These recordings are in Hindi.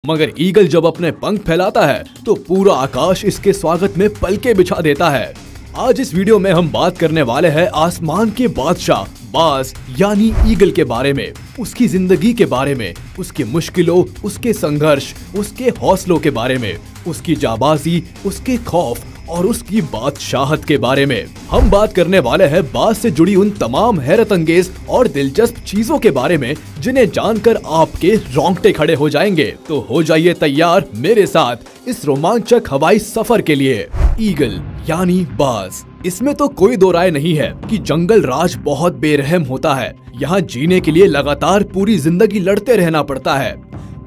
मगर ईगल जब अपने पंख फैलाता है तो पूरा आकाश इसके स्वागत में पलके बिछा देता है। आज इस वीडियो में हम बात करने वाले हैं आसमान के बादशाह बाज यानी ईगल के बारे में, उसकी जिंदगी के बारे में, उसकी मुश्किलों, उसके संघर्ष, उसके हौसलों के बारे में, उसकी जाबाजी, उसके खौफ और उसकी बादशाहत के बारे में। हम बात करने वाले हैं बाज से जुड़ी उन तमाम हैरत अंगेज और दिलचस्प चीजों के बारे में जिन्हें जानकर आपके रोंगटे खड़े हो जाएंगे। तो हो जाइए तैयार मेरे साथ इस रोमांचक हवाई सफर के लिए। ईगल यानी बाज। इसमें तो कोई दो राय नहीं है कि जंगल राज बहुत बेरहम होता है। यहाँ जीने के लिए लगातार पूरी जिंदगी लड़ते रहना पड़ता है।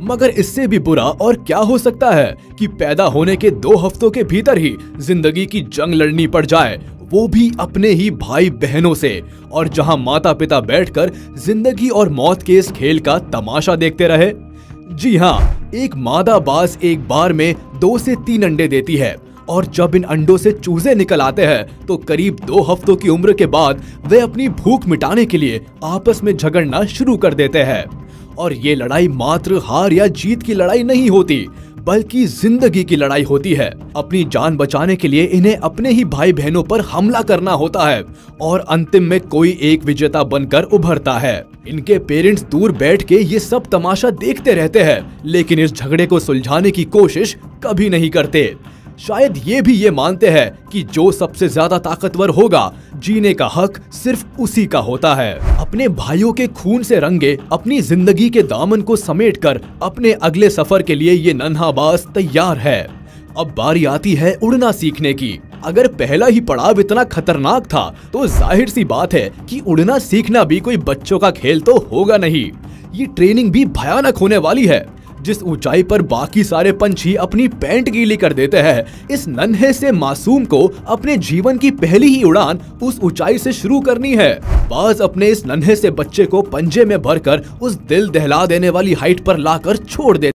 मगर इससे भी बुरा और क्या हो सकता है कि पैदा होने के 2 हफ्तों के भीतर ही जिंदगी की जंग लड़नी पड़ जाए, वो भी अपने ही भाई बहनों से, और जहां माता पिता बैठकर जिंदगी और मौत के इस खेल का तमाशा देखते रहे। जी हाँ, एक मादा बाज एक बार में 2 से 3 अंडे देती है और जब इन अंडों से चूजे निकल आते हैं तो करीब 2 हफ्तों की उम्र के बाद वे अपनी भूख मिटाने के लिए आपस में झगड़ना शुरू कर देते हैं। और ये लड़ाई मात्र हार या जीत की लड़ाई नहीं होती, बल्कि जिंदगी की लड़ाई होती है। अपनी जान बचाने के लिए इन्हें अपने ही भाई बहनों पर हमला करना होता है और अंतिम में कोई एक विजेता बनकर उभरता है। इनके पेरेंट्स दूर बैठ के ये सब तमाशा देखते रहते हैं, लेकिन इस झगड़े को सुलझाने की कोशिश कभी नहीं करते। शायद ये भी ये मानते हैं कि जो सबसे ज्यादा ताकतवर होगा, जीने का हक सिर्फ उसी का होता है। अपने भाइयों के खून से रंगे अपनी जिंदगी के दामन को समेटकर अपने अगले सफर के लिए ये नन्हा बाज तैयार है। अब बारी आती है उड़ना सीखने की। अगर पहला ही पड़ाव इतना खतरनाक था तो जाहिर सी बात है कि उड़ना सीखना भी कोई बच्चों का खेल तो होगा नहीं। ये ट्रेनिंग भी भयानक होने वाली है। जिस ऊंचाई पर बाकी सारे पंछी अपनी पैंट गीली कर देते हैं, इस नन्हे से मासूम को अपने जीवन की पहली ही उड़ान उस ऊंचाई से शुरू करनी है। बाज अपने इस नन्हे से बच्चे को पंजे में भरकर उस दिल दहला देने वाली हाइट पर लाकर छोड़ देते